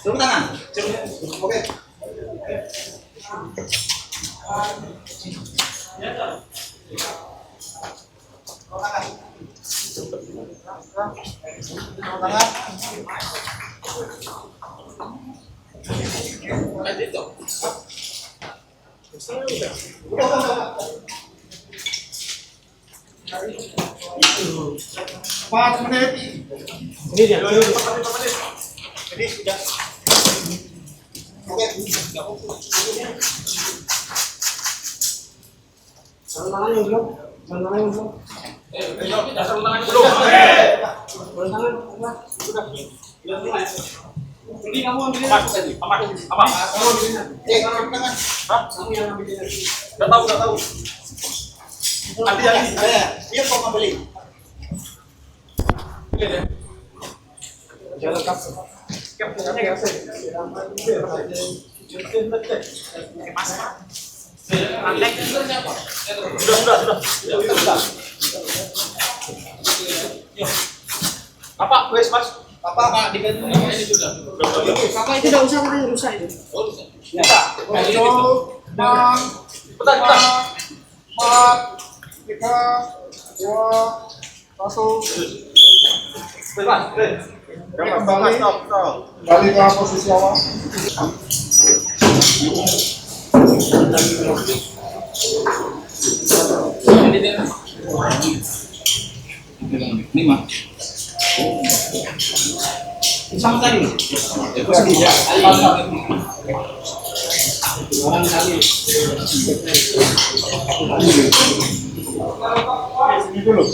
Turun tangan. Oke. Empat menit. Ini dia. Jadi sudah. Oke. Sarung tangannya belum. Sarung tangannya belum. Sarung tangannya belum. Sarung tangan sudah. Ini kamu ambilin tadi. Apa? Kamu ambilin. Sarung tangan. Hah? Kamu yang ambilin. Udah tahu. Nanti dia kok ngambilin. Oke deh. Jalan lengkap. Sudah. Apa? Wes mas. Apa? Digantung ini sudah. Apa itu tidak usah makanya rusak itu. Oh rusak. Ya. Bang. Bentar. 4, 3, 2, 1. Kembali ke posisi awal. Ini mah. Sama tadi. Ya. Orang tadi. Ini dulu.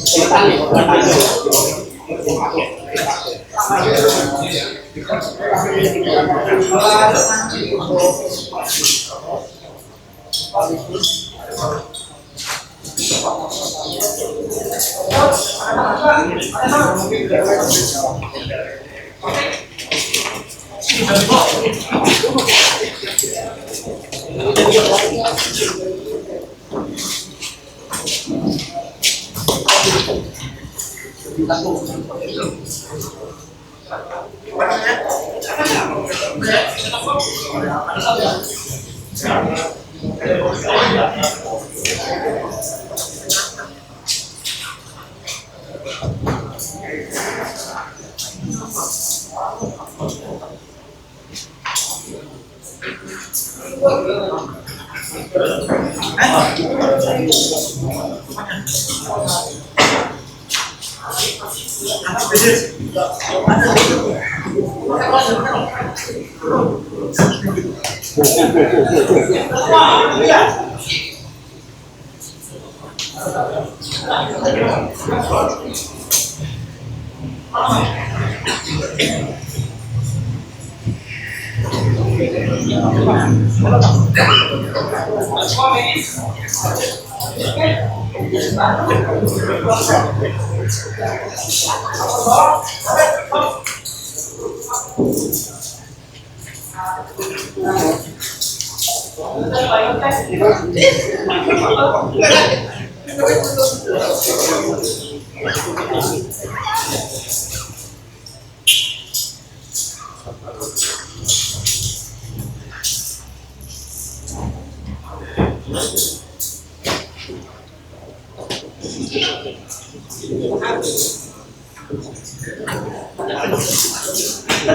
Cek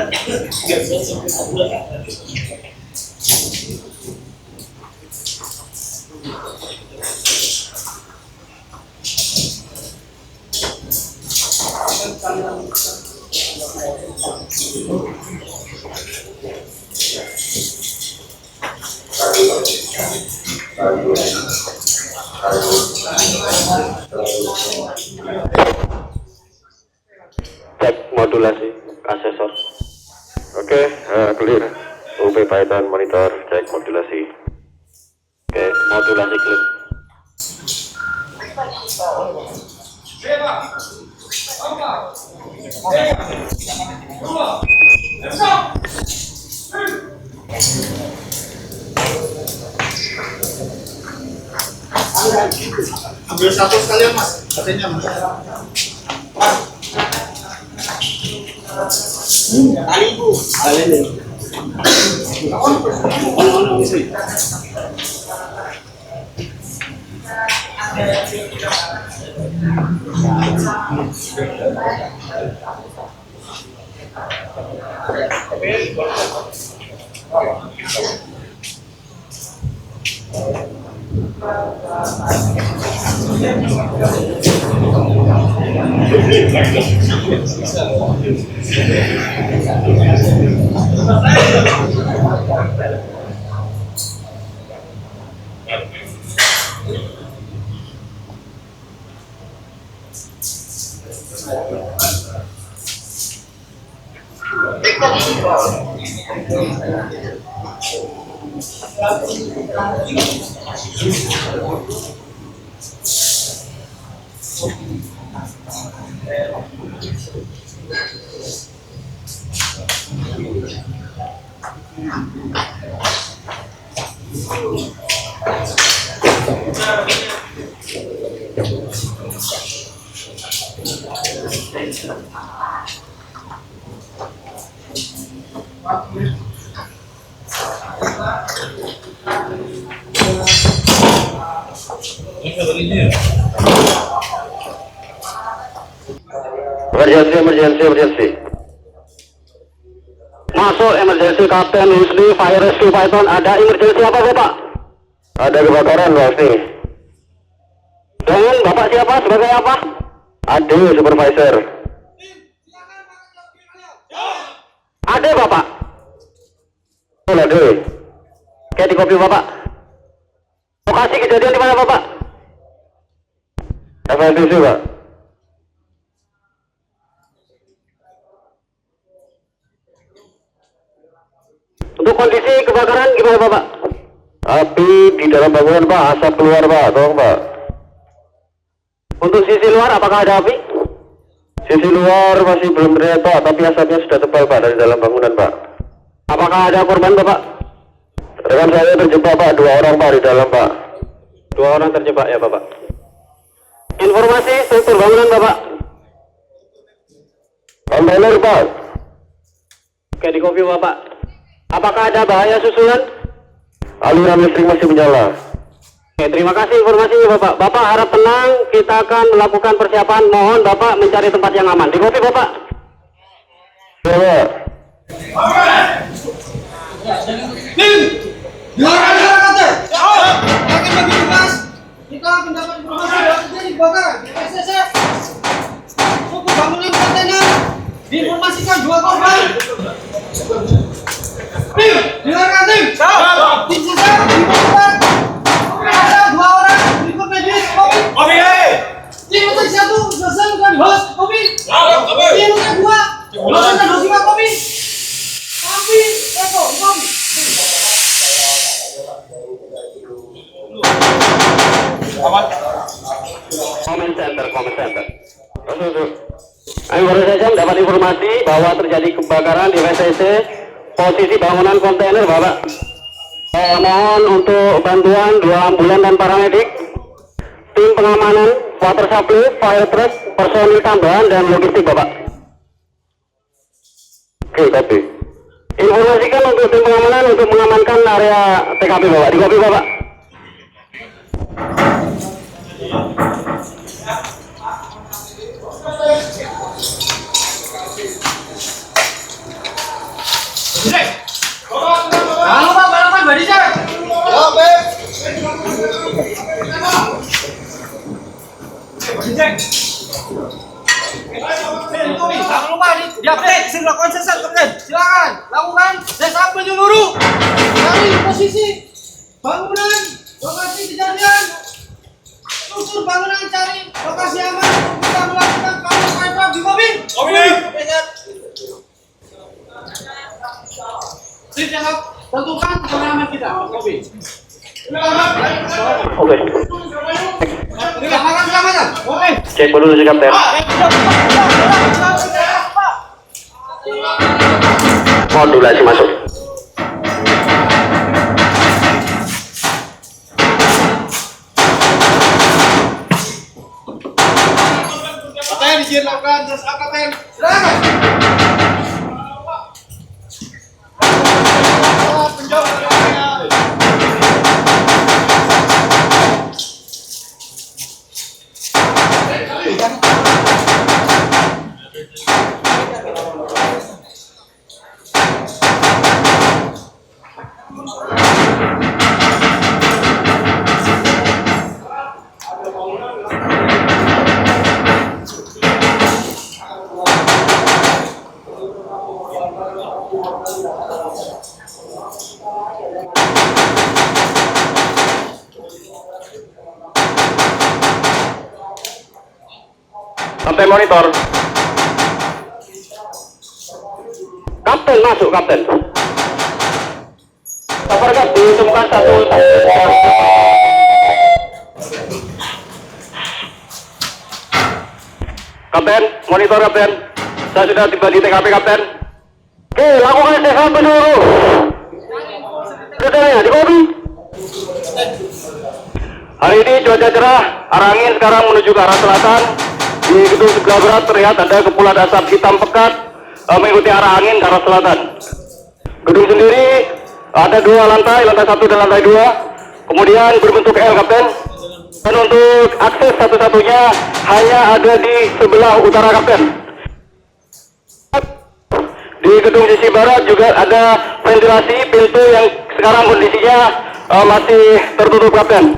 modulasi asesor. Oke, clear. UP Python monitor cek modulasi. Oke, modulasi clear. Ambil satu sekalian mas, katanya mas. Kali bu, kali ini. Emergency. Masuk emergency Kapten Husni, Fire Rescue Python. Ada emergency apa Bapak? Ada kebakaran pasti. Dan Bapak siapa? Sebagai apa? Ade, supervisor. Ade Bapak? Oh, Ade. Oke, di kopi Bapak. Lokasi kejadian di mana Bapak? FNDC Pak. Untuk kondisi kebakaran gimana Bapak? Api di dalam bangunan Pak, asap keluar Pak, tolong Pak. Untuk sisi luar apakah ada api? Sisi luar masih belum terlihat Pak, tapi asapnya sudah tebal Pak dari dalam bangunan Pak. Apakah ada korban Bapak? Rekan saya terjebak Pak, 2 orang Pak di dalam Pak. 2 orang terjebak ya Bapak. Informasi struktur bangunan Bapak. Kontainer Pak. Oke, di kopi Bapak. Apakah ada bahaya susulan? Aliran listrik masih menyala. Oke, terima kasih informasinya Bapak. Bapak harap tenang, kita akan melakukan persiapan. Mohon Bapak mencari tempat yang aman. Di kopi Bapak. Ya Pak. Kita mendapat informasi bahwa terjadi kebakaran di PSS. Suku bangunan kontainer. Diinformasikan 2 korban. Tim, dengarkan tim. Tim sesar diinformasikan. Ada 2 orang berikut medis. Kopi. Tim untuk 1 dosen dan host. Kopi. Tim untuk 2 dosen dan host 5 kopi. Kopi, Eko, kopi. Comment center. Kami baru saja mendapat informasi bahwa terjadi kebakaran di WCC posisi bangunan kontainer Bapak. Mohon untuk bantuan 2 ambulan dan paramedik, tim pengamanan, water supply, fire truck, personil tambahan dan logistik Bapak. Oke, tapi informasikan untuk tim pengamanan untuk mengamankan area TKP Bapak. Di kopi Bapak. Jangan lupa balapan body check. Jangan lupa di update hasil lakukan sesat kapten. Silakan lakukan desap menyeluruh dari posisi bangunan, lokasi kejadian, susur bangunan, cari lokasi aman untuk kita melakukan counter di mobil. Sip ya Sob, tentukan pengalaman kita mobil. Oke. Silakan. Oke. Cek dulu si kapten. Modulasi masuk. Kapten izin lakukan desap kapten. Silakan. Kapten monitor. Kapten masuk kapten. Kabarkan ditemukan satu. Kapten monitor kapten. Saya sudah tiba di TKP kapten. Oke, lakukan desap menyeluruh. Sudah di kopi. Hari ini cuaca cerah, arah angin sekarang menuju ke arah selatan. Di gedung sebelah barat terlihat ada kepulan asap hitam pekat mengikuti arah angin ke arah selatan. Gedung sendiri ada dua lantai, lantai 1 dan lantai 2. Kemudian berbentuk L kapten. Dan untuk akses satu-satunya hanya ada di sebelah utara kapten. Di gedung sisi barat juga ada ventilasi pintu yang sekarang kondisinya masih tertutup kapten.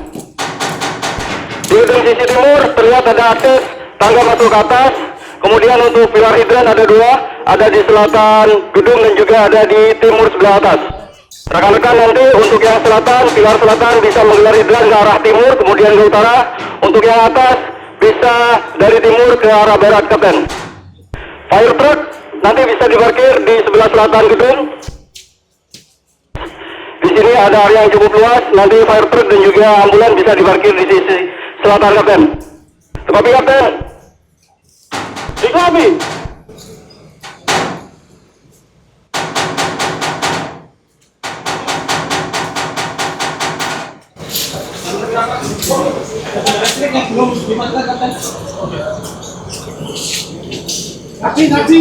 Di gedung sisi timur terlihat ada akses tangga masuk ke atas. Kemudian untuk pilar hidran ada dua, ada di selatan gedung dan juga ada di timur sebelah atas. Rekan-rekan nanti untuk yang selatan, pilar selatan bisa menggelar hidran ke arah timur, kemudian ke utara. Untuk yang atas bisa dari timur ke arah barat kapten. Fire truck nanti bisa diparkir di sebelah selatan gedung. Di sini ada area yang cukup luas, nanti fire truck dan juga ambulan bisa diparkir di sisi selatan kapten. Kopi kapten. Di kopi. Nanti.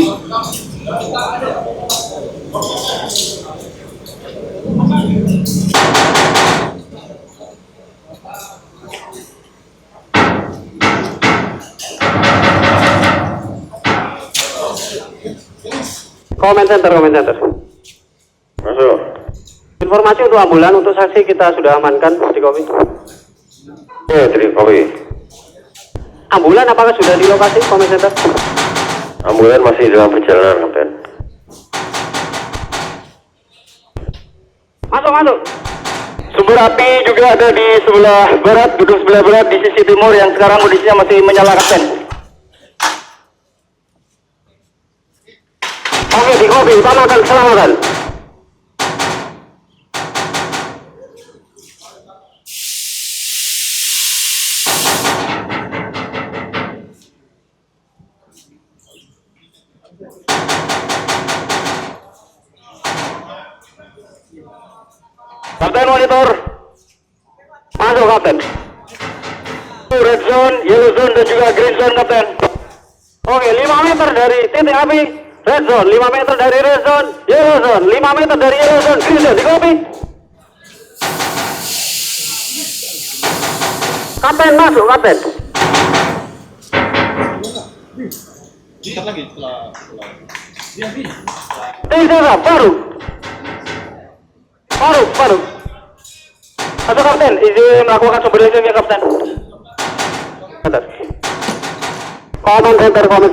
Comment center. Masuk. Informasi untuk ambulan, untuk saksi kita sudah amankan di kopi. Di kopi. Ambulan apakah sudah di lokasi comment center? Ambulan masih dalam perjalanan, kapten. Masuk. Sumber api juga ada di sebelah barat, gedung sebelah barat di sisi timur yang sekarang kondisinya masih menyala, kapten. Oke, di kopi, utamakan keselamatan. Kapten monitor. Masuk kapten. Red zone, yellow zone dan juga green zone kapten. Oke, 5 meter dari titik api. Red zone, 5 meter dari red zone, yellow zone, 5 meter dari yellow zone, green zone, di kopi. Kapten masuk, kapten. Lagi setelah. Tidak, baru. Faruk. Masuk kapten, izin melakukan sumber listrik ya kapten. Bentar. Command center. Masuk.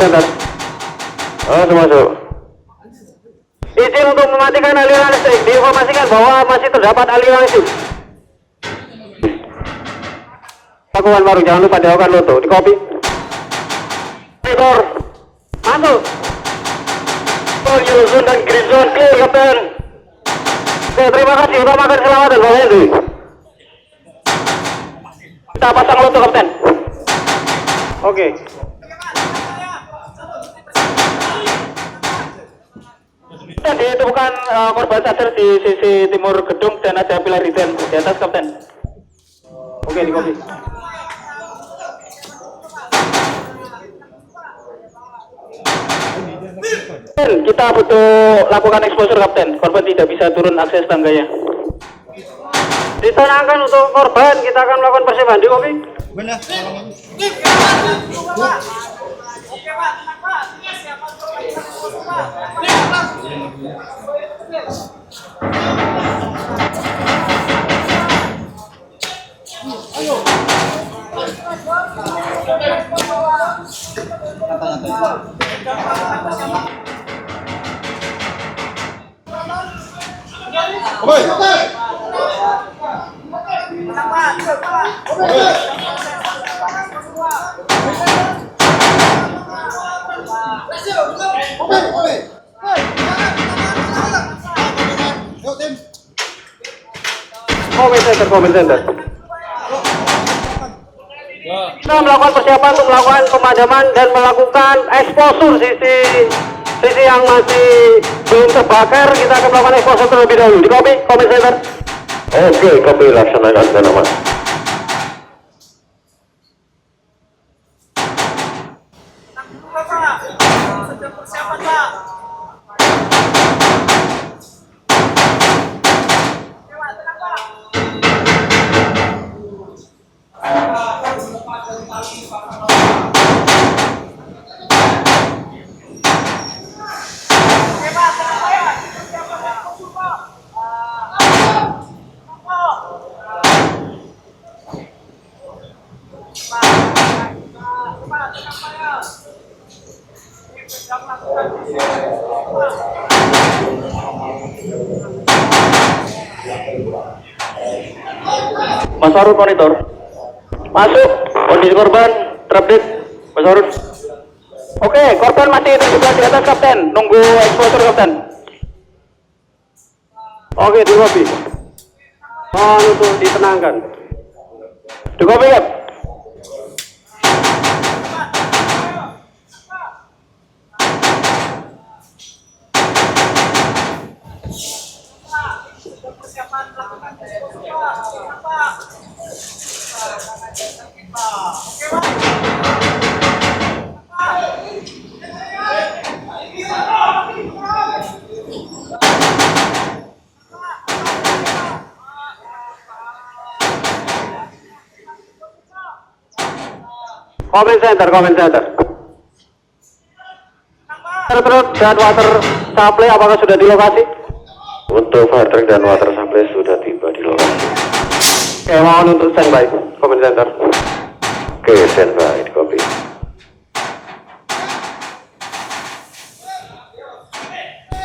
Izin untuk mematikan aliran listrik. Diinformasikan bahwa masih terdapat aliran listrik. Lakukan baru, jangan lupa dilakukan loto. Di copy. Monitor. Masuk. Oh, yellow zone dan green zone clear, kapten. Oke, terima kasih. Utamakan keselamatan, Bapak Henry. Kita pasang loto, kapten. Oke. Ditemukan korban sadar di sisi timur gedung dan ada pilar hidden di atas, kapten. Oke, di copy. Kita butuh lakukan exposure, kapten. Korban tidak bisa turun akses tangganya. Ditenangkan untuk korban, kita akan melakukan persiapan di copy. Benar. Comment center. Kita melakukan persiapan untuk melakukan pemadaman dan melakukan exposure sisi yang masih belum terbakar. Kita akan melakukan exposure terlebih dahulu. Di copy, comment center. Oke, copy, laksanakan dengan aman. Mas Faruk monitor. Masuk. Kondisi korban terupdate. Mas Faruk. Oke, korban masih terjebak di atas, kapten. Nunggu exposure, kapten. Oke, di copy. Mohon untuk ditenangkan. Di copy, Kap. Comment center. Truk dan water supply apakah sudah di lokasi? Untuk fire truck dan water supply sudah tiba di lokasi. Oke, mohon untuk standby. Comment center. Oke, standby. Copy.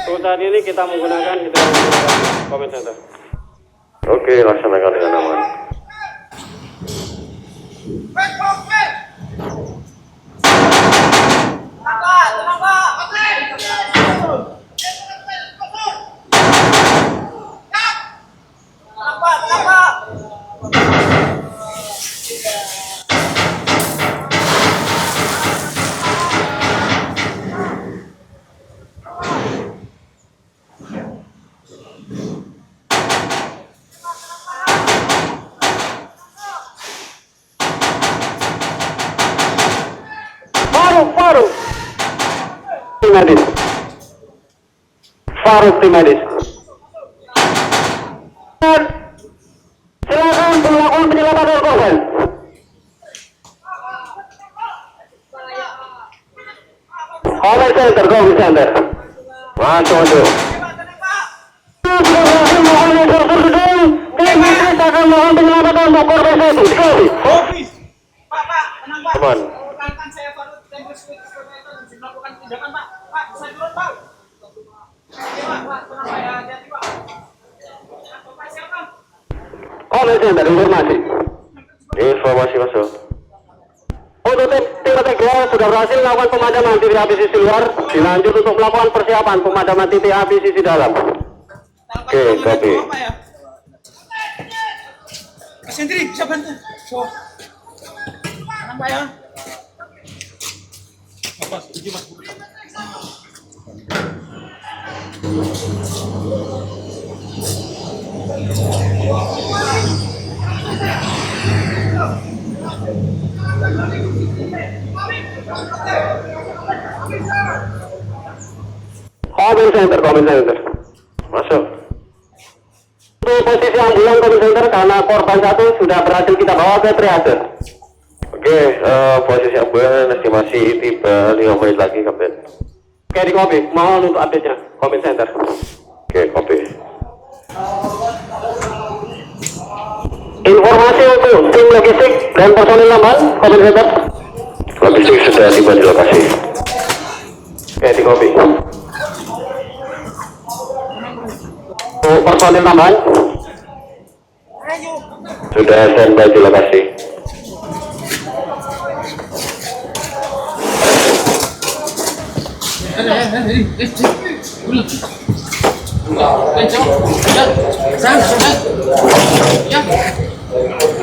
Untuk saat ini kita menggunakan comment center. Oke, laksanakan dengan aman. Faruk tim medis. Silakan melakukan penyelamatan korban. Comment center. Masuk. Sudah berhasil melakukan itu, dikali. Oh, please. Pak, tenang Pak. Aman. Rekan saya baru tembus melakukan tindakan Pak. Pak, bisa turun Pak. Oke Pak, tenang Pak ya, hati-hati Pak. Bapak siapa? Komen center, informasi. Informasi masuk. Untuk tim ketiga sudah berhasil melakukan pemadaman titik api sisi luar. Dilanjut untuk melakukan persiapan pemadaman titik api sisi dalam. Oke, copy. Mas Hendri, bisa bantu? So. Tenang Pak ya. Mas, tujuh Mas. Comment center. Masuk. Untuk posisi ambulan comment center karena korban satu sudah berhasil kita bawa ke triage. Oke, posisi ambulan estimasi tiba 5 menit lagi, Kapten. Oke, di copy. Mohon untuk update-nya, comment center. Oke, copy. Informasi untuk tim logistik dan personil tambahan, comment center. Logistik sudah tiba di lokasi. Oke, di copy. Untuk personil tambahan sudah standby di lokasi.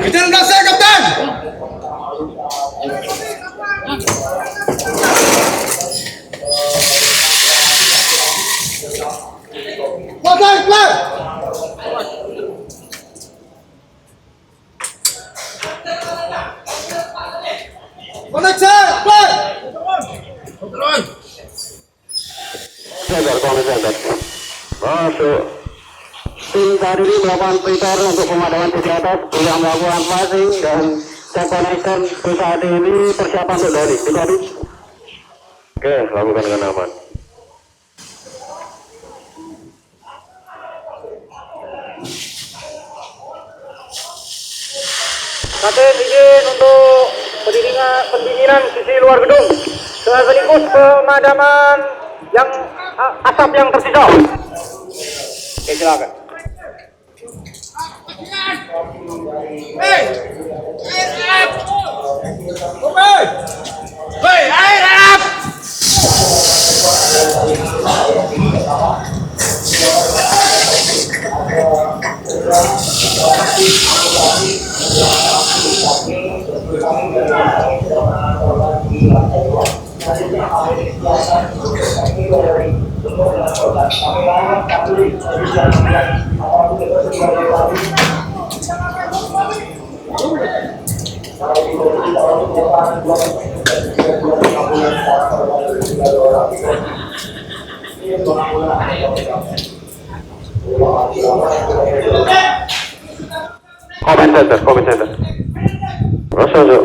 Kapten belah saya, Kapten. Pelan. Konek saya, pelan. Center, comment center. Masuk. Tim tadi ini melakukan prepare untuk pemadaman titik atas, sudah melakukan flashing dan check connection. Saat ini persiapan untuk dari. Oke, lakukan dengan aman. Kapten izin untuk pendinginan sisi luar gedung. Sekaligus pemadaman yang asap yang tersisa. Oke, silakan. Hei, air up. Hei, air up. Comment center. Masuk.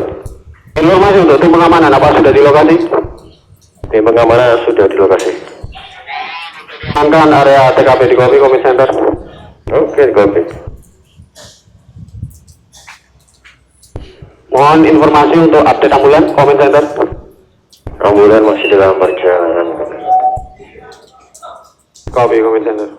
Informasi untuk tim pengamanan apa sudah di lokasi? Tim pengamanan sudah di lokasi. Amankan area TKP di copy, comment center. Oke, di copy. Mohon informasi untuk update ambulan, comment center. Ambulan masih dalam perjalanan. Copy, comment center.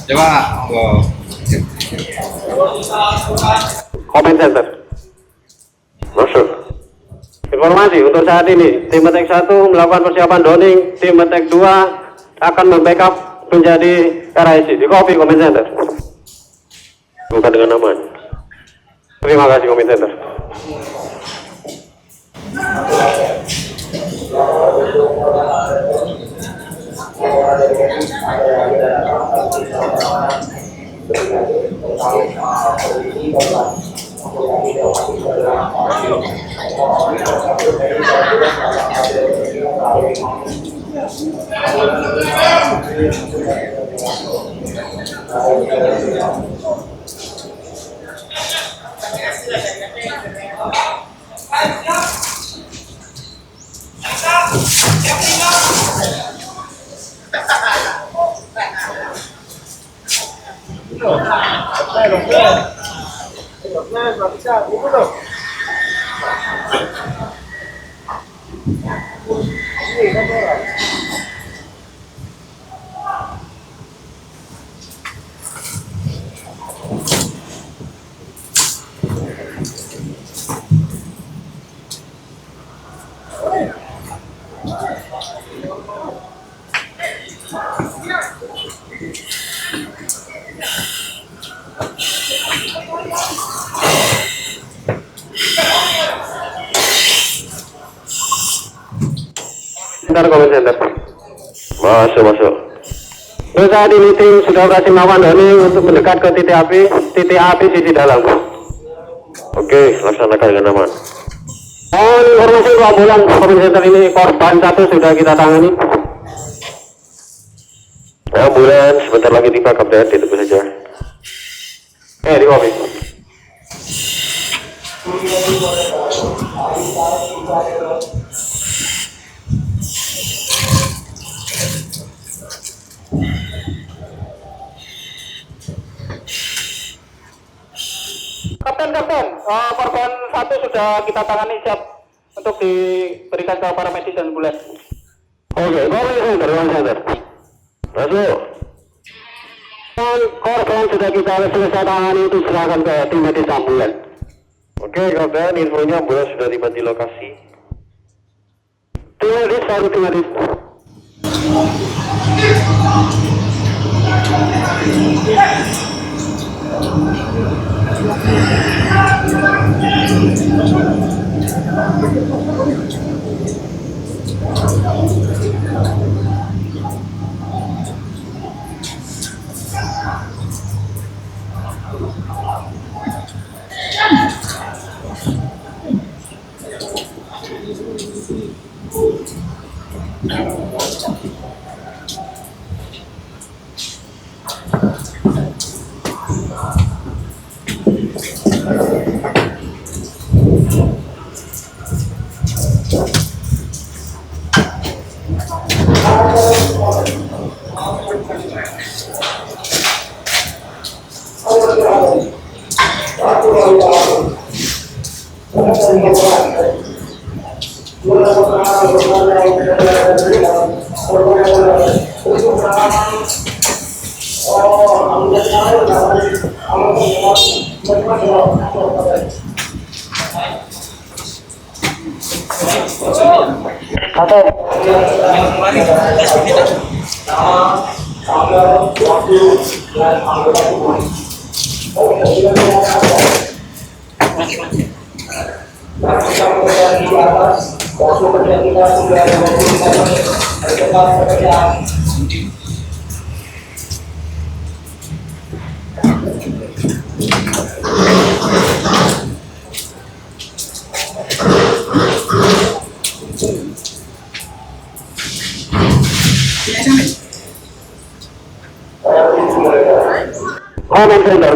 Coba. Comment center. Masuk. Informasi untuk saat ini, tim Attack 1 melakukan persiapan downing, tim Attack 2 akan membackup menjadi RIC. Di copy comment center. Bukan dengan aman. Terima kasih comment center. Center, comment center. Masuk. Terus saat ini tim sudah berhasil melakukan downing untuk mendekat ke titik api sisi dalam. Oke, laksanakan dengan aman. Informasi untuk ambulans comment center ini korban 1 sudah kita tangani. Ambulans sebentar lagi tiba, kapten, ditunggu saja. Di copy. Kapten, korban 1 sudah kita tangani, siap untuk diberikan ke para medis dan ambulans. Oke, comment center. Masuk. Korban sudah kita selesai tangani, itu serahkan ke tim medis ambulans. Oke, kapten, infonya ambulans sudah tiba di lokasi. Tim medis, baru tim medis.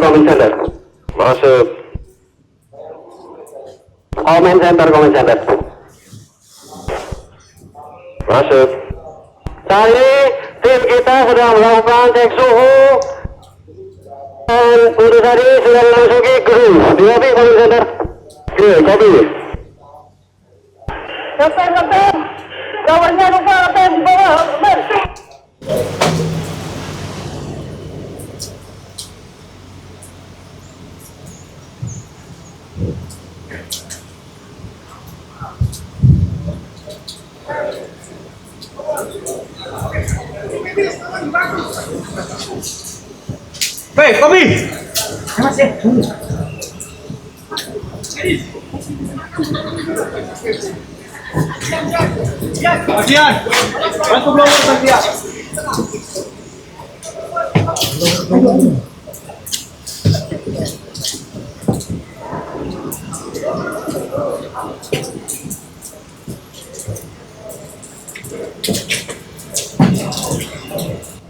Comment center. Masuk. Comment center. Masuk. Tadi tim kita sedang melakukan cek suhu dan untuk tadi sudah memasuki kru. Di lobby comment center. Kru, copy. Kapten. Kawannya lupa kapten di bawah. Baik, Kobi. Mas ya. Bagian. Bantu blower bagian.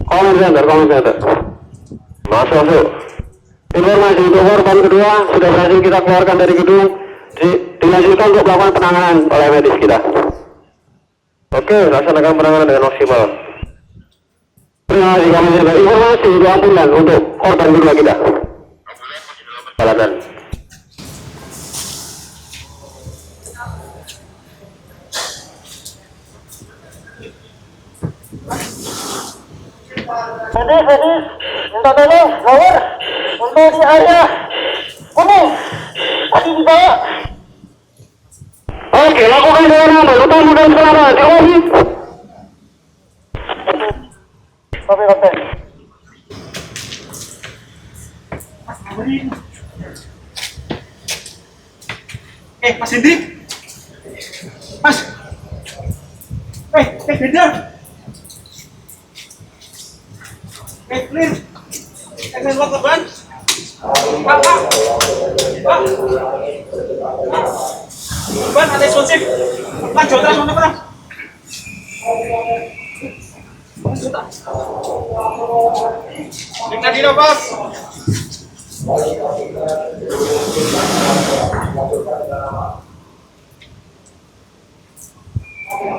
Comment center. Masuk. Informasi untuk korban kedua sudah berhasil kita keluarkan dari gedung. Dilanjutkan untuk melakukan penanganan oleh medis kita. Oke, laksanakan penanganan dengan maksimal. Terima kasih kami sudah informasi untuk ambulan untuk korban kedua kita. Peralatan. Medis, minta tolong, lower untuk di area kuning tadi dibawa. Oke, lakukan dengan aman, utama dan selamat. Oke, kapten. Mas Hendrik. Mas. Beda. Clear. Akan buat korban. Pak. Korban ada responsif. Lanjut terus mana? Kita di Bos.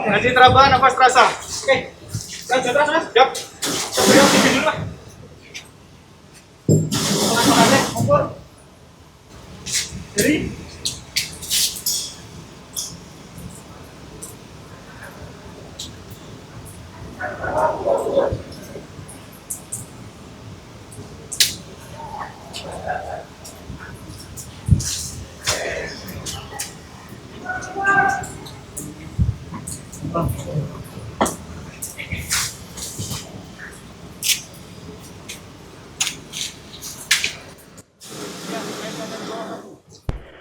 Nanti teraba nafas terasa. Oke. Lanjut terus Mas. Siap. Beliau tidur dulu lah. Makannya kompor. Jadi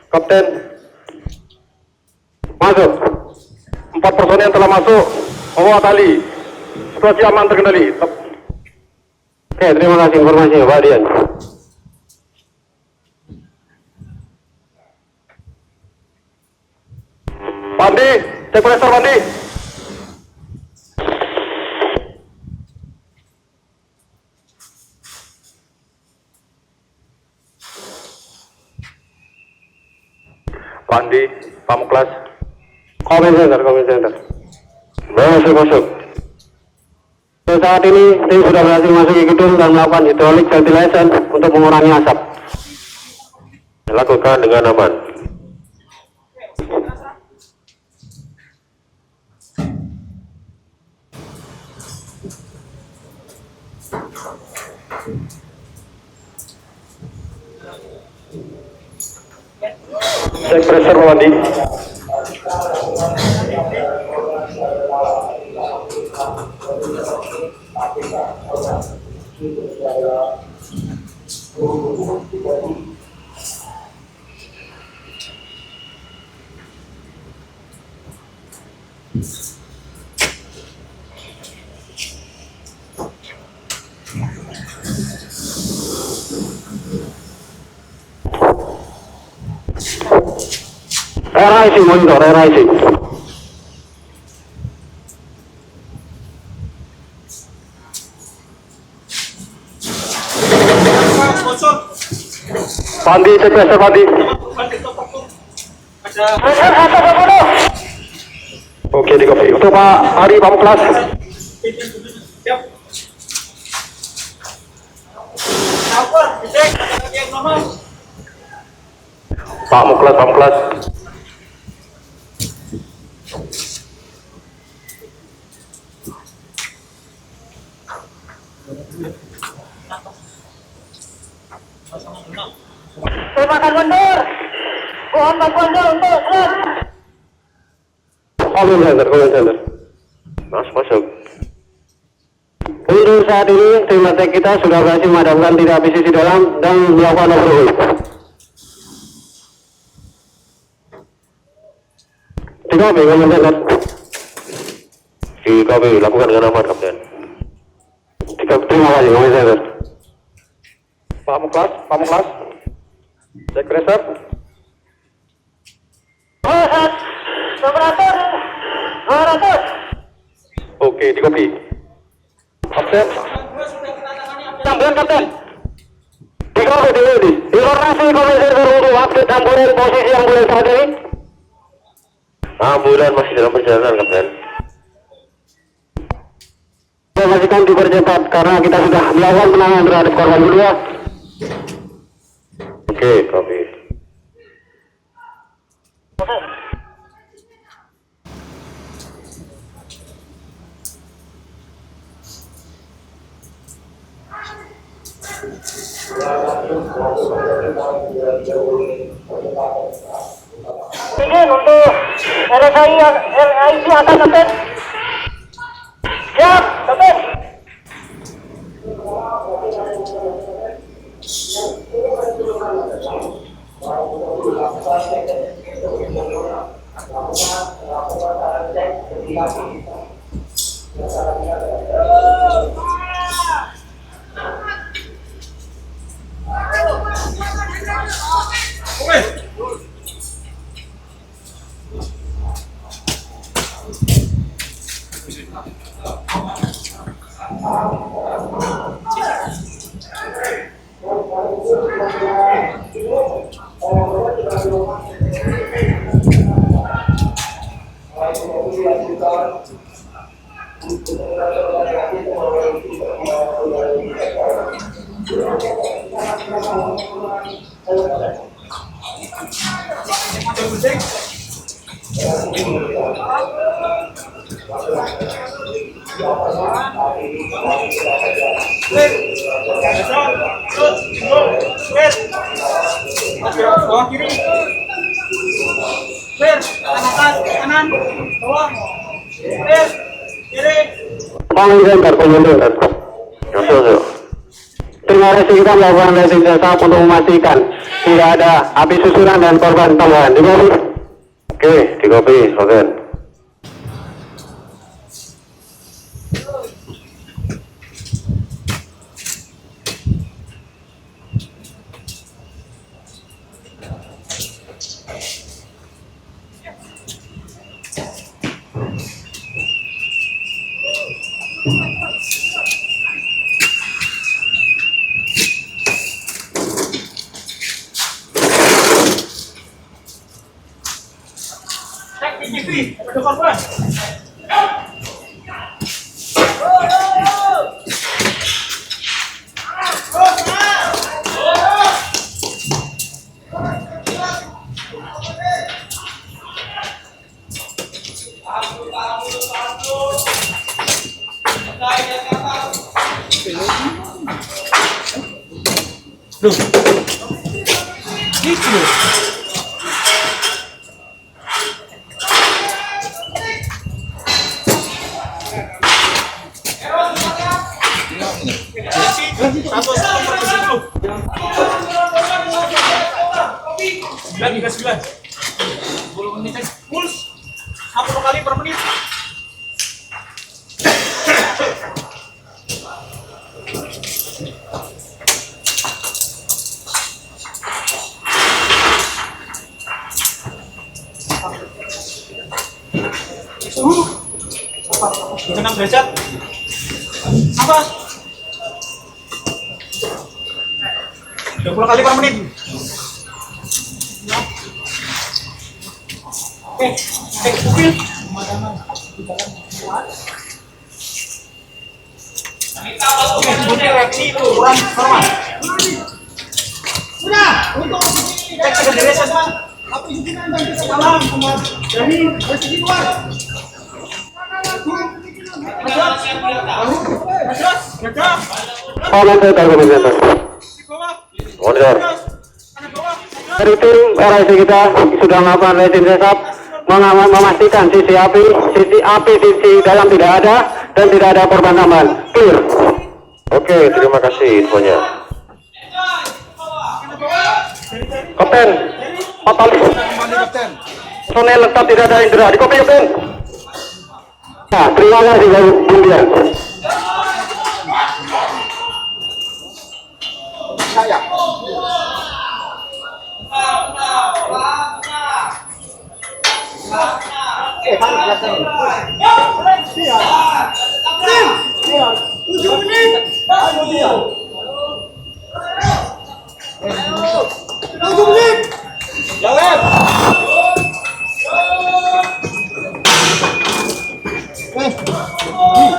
Kapten, masuk. 4 personel yang telah masuk, bawa tali. Situasi aman terkendali. Oke, terima kasih informasinya, Pak Dian. Pandi, cek pressure Pandi. Pandi, Pamuklas. Comment center. Masuk. Saat ini tim sudah berhasil masuk ke gedung dan melakukan hydraulic ventilation untuk mengurangi asap. Lakukan dengan aman. Cek pressure Wandi. RIC monitor, RIC. Pandi, cek pressure Pandi. Oke, di copy. Untuk Pak Ari, Pak Muklas. Siap. Pak Muklas, Pak Muklas. Silakan mundur. Mohon bantuan untuk keluar. Komen center. Masuk. Untuk saat ini, tim attack kita sudah berhasil memadamkan tiga api sisi dalam dan melakukan overhaul. Tiga api, komen center. Tiga api, lakukan dengan aman, Kapten. Terima kasih, komen center. Pak Muklas. Cek pressure. Temperatur 200. Oke, di copy. Kapten. Tambahan Kapten. Di copy. Informasi komisar untuk update ambulan posisi ambulan saat ini. Ambulan masih dalam perjalanan, Kapten. Pastikan dipercepat karena kita sudah melakukan penanganan terhadap korban kedua. Oke, copy. Izin untuk RIC akan Kapten. Siap, Kapten. Bawah kiri. Clear. Kanan. Bawah. Clear. Kiri. Komentar. Terima kasih kita melakukan racing setup untuk memastikan tidak ada api susulan dan korban tambahan. Di copy. Oke, di copy, oke. Cek CCTV. Ada korban. Gitu loh. Sembilan hingga 9. 10 menit puls 10 kali per menit. Suhu 6 derajat. Apa? 20 kali per menit. Mobil. Mobil reaksi itu kurang normal. Sudah, untuk cek sendiri saja. Tapi di sini ada salam dari posisi luar. Komentar. Dari tim RIC kita sudah melakukan resin sesap, memastikan sisi dalam tidak ada dan tidak ada korban tambahan. Clear. Oke, terima kasih infonya. Kapten, Patalis. Personel tetap tidak ada indera. Di kopi, Kapten. Nah, terima kasih dari India. Saya.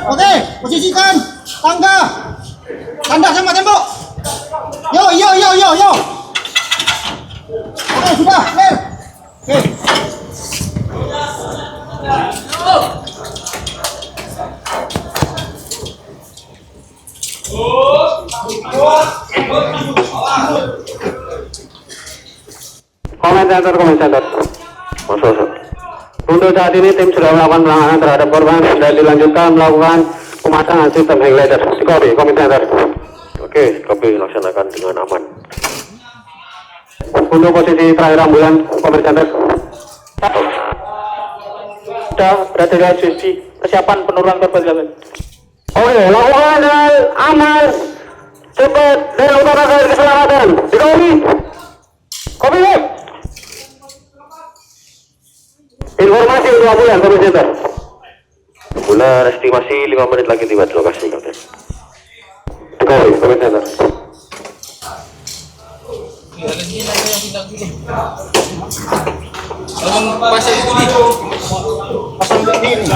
Oke, posisikan tanda sama tembok. Yo. Oke, sudah, clear. Oke. Komentar. Masuk. Untuk saat ini tim sudah melakukan penanganan terhadap korban dan dilanjutkan melakukan pemasangan sistem hang glider. Kopi, komentar. Oke, kopi laksanakan dengan aman. Untuk posisi terakhir ambulan, komentar. Sudah berada di sisi kesiapan penurunan korban. Oke, lakukan dengan aman, cepat dan utarakan keselamatan. Dikopi. Kopi. Informasi untuk ambulan, komentar. Ambulan estimasi 5 menit lagi tiba di lokasi, Kapten. Dikopi, komentar. Pasang begini.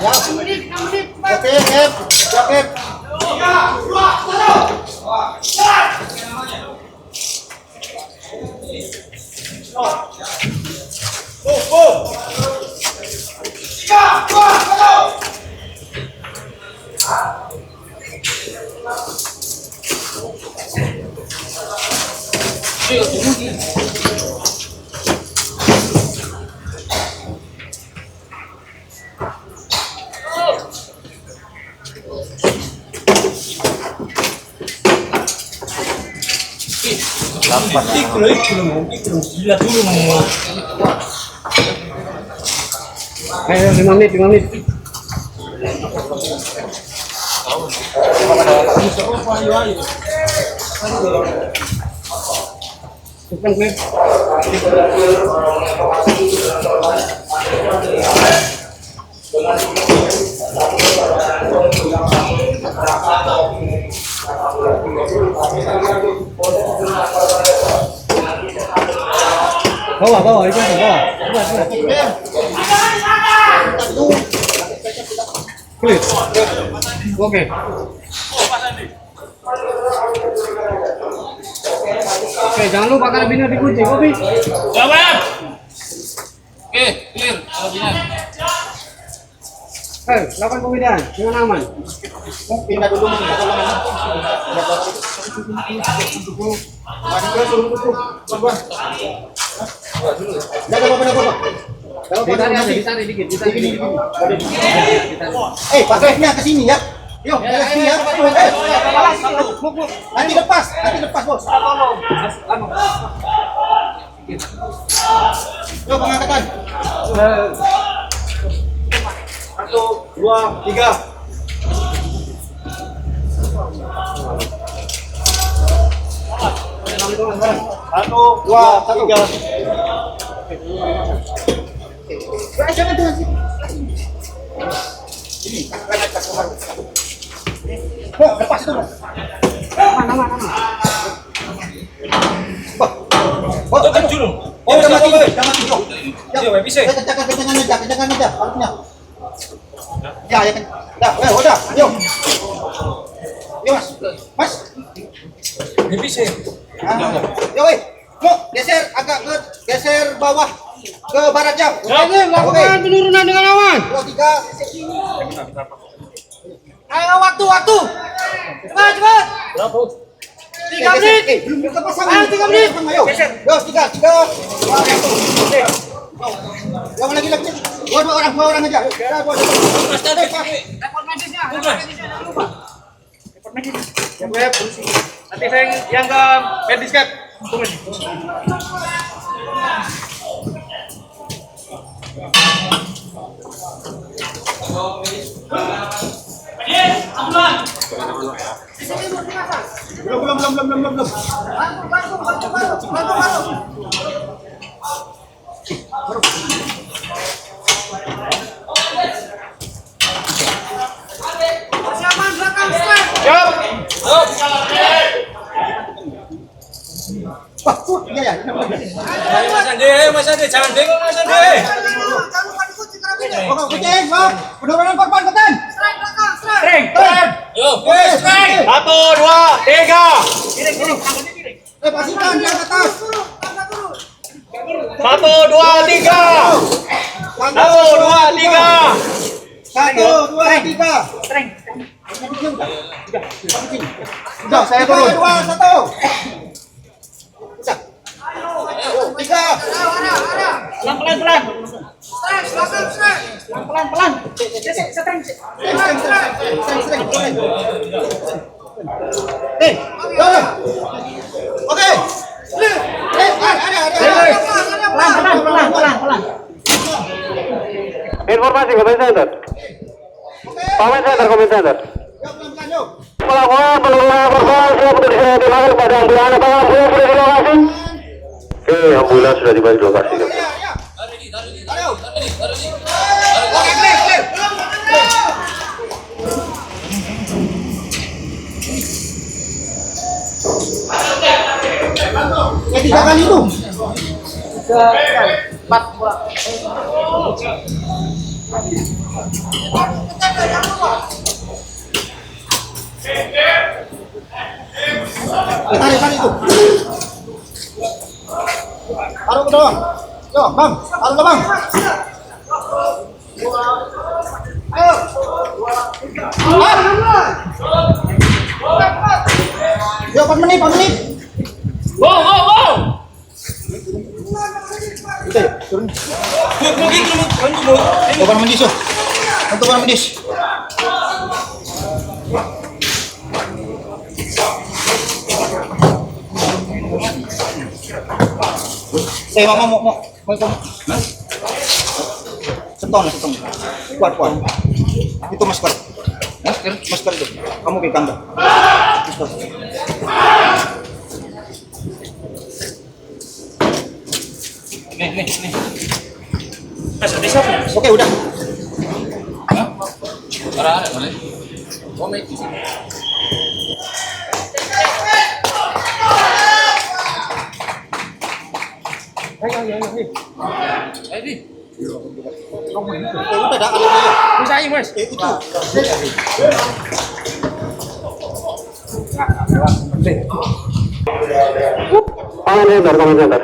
Ya, 6 menit. Oke, siap. Gila dulu mau. Ayo 5 menit. Bawa itu bawa. Clear. Oke. Oke, jangan lupa karabiner dikunci, Kopi. Jawab. Oke, clear. Lakukan pemindahan dengan aman. Pindah dulu. Ditarik dikit, ditarik dikit. Pak drive-nya ke sini ya. Yuk, ke sini ya. Nanti lepas, bos. Yuk, pengangkatan. 1, 2, 3. Satu, dua, tiga. Jangan jangan sini. Ini, lepas itu. Mana. Oh, udah mati. Jangan aja. Harusnya. Ya kan. Udah. Yuk. Yuk, Mas. Ini bisa. Yuk, mau geser bawah ke barat jam. Oke, lakukan penurunan dengan aman. 2, 3. Ayo waktu. Cepat. 3 menit. Belum kita pasang. Ayo, 3 menit. Ayo. Yo, 3. Yang lagi. Dua orang aja. Report medisnya jangan lupa. Nanti saya yang ke medis cap. Belum. Persiapan belakang strike. Wah, iya. Ayo Mas Andi, jangan bingung Mas Andi. Jangan lupa dikunci karabinnya. Oke, Pak. Penurunan korban, Kapten. Strike belakang, strike. Yuk, strike. 1, 2, 3. Kiri. Pastikan di atas. Turun. 1, 2, 3. 1, 2, 3. Udah, saya turun. 2, 1. Udah. 3. Ada. Pelan-pelan. Strike belakang, strike. Pelan-pelan. Oke. Pelan. Informasi Comment Center. Comment Center. Yuk. Melakukan penurunan korban siap untuk diserahkan kepada ambulan. Apakah ambulan sudah di lokasi? Oke, ambulan sudah tiba di lokasi. Ayo. Oke, clear. Ya 3 kali itu. 4 pulang. Tarik itu. Taruh ke bawah. Yo, Bang. Taruh ke Bang. Ayo. Yo, 4 menit. Go. Oke, turun. Tukang medis, yo. Tukang medis. Mau. Setong. Kuat. Itu masker. Masker itu. Kamu pegang dah. Masker. Nih. Mas Andi siapa? Oke, udah. Ada boleh. Komen di sini. Ayo. Udah dah alatnya. Bisa aja, Mas. Itu. Comment Center.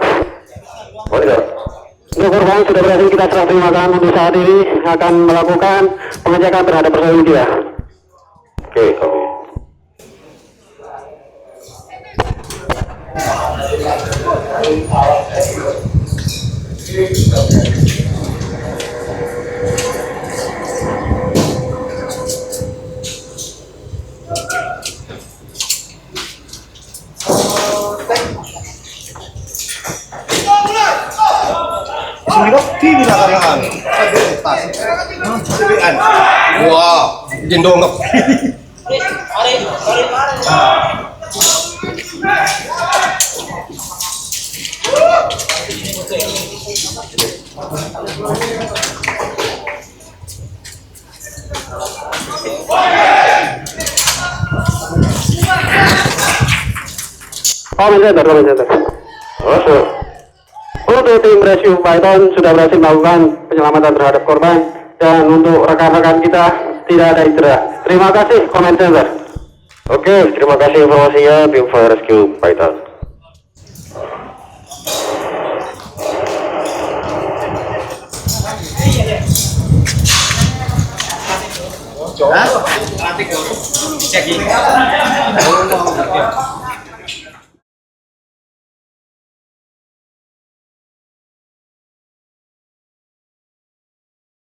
Untuk korban sudah berhasil kita serah terimakan untuk saat ini akan melakukan pengecekan terhadap personil dia. Oke. Wah, jendong. Comment center. Untuk tim rescue Python sudah berhasil melakukan penyelamatan terhadap korban dan untuk rekan-rekan kita tidak ada cedera. Terima kasih comment center. Oke, terima kasih informasinya tim Fire Rescue Python. Cek ini.